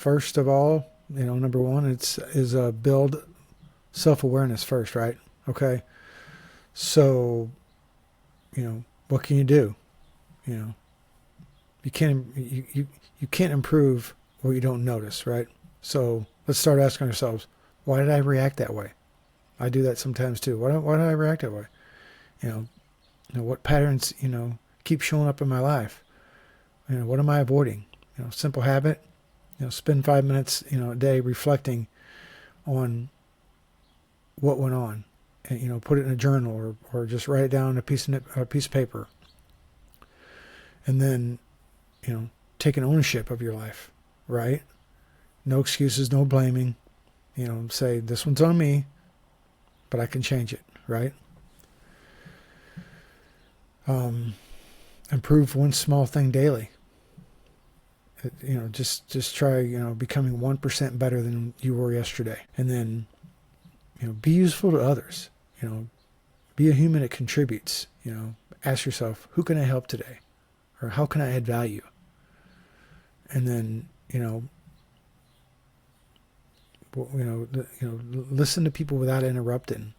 first of all, number one, is build self-awareness first, right? Okay. So, what can you do? You know, you can't improve what you don't notice, right? So let's start asking ourselves, why did I react that way? I do that sometimes too. Why did I react that way? What patterns, keep showing up in my life? What am I avoiding? Simple habit, spend 5 minutes, a day reflecting on what went on, and put it in a journal or just write it down on a piece of paper, and then taking ownership of your life, right? No excuses, no blaming. Say this one's on me, but I can change it, right? Improve one small thing daily. Just try becoming 1% better than you were yesterday, and then be useful to others. Be a human that contributes. Ask yourself, who can I help today, or how can I add value? And then listen to people without interrupting.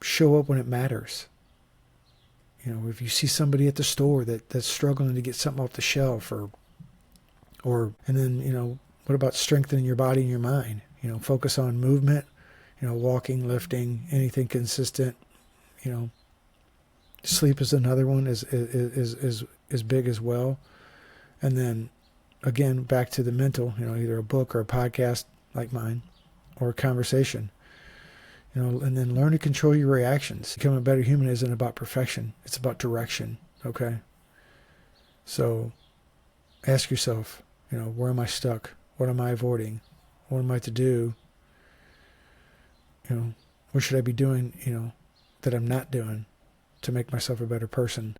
Show up when it matters. If you see somebody at the store that's struggling to get something off the shelf, and then what about strengthening your body and your mind? Focus on movement. Walking, lifting, anything consistent. Sleep is another one, is big as well. And then again, back to the mental, either a book or a podcast like mine, or a conversation, and then learn to control your reactions. Becoming a better human isn't about perfection. It's about direction. Okay. So ask yourself, where am I stuck? What am I avoiding? What am I to do? What should I be doing, that I'm not doing to make myself a better person?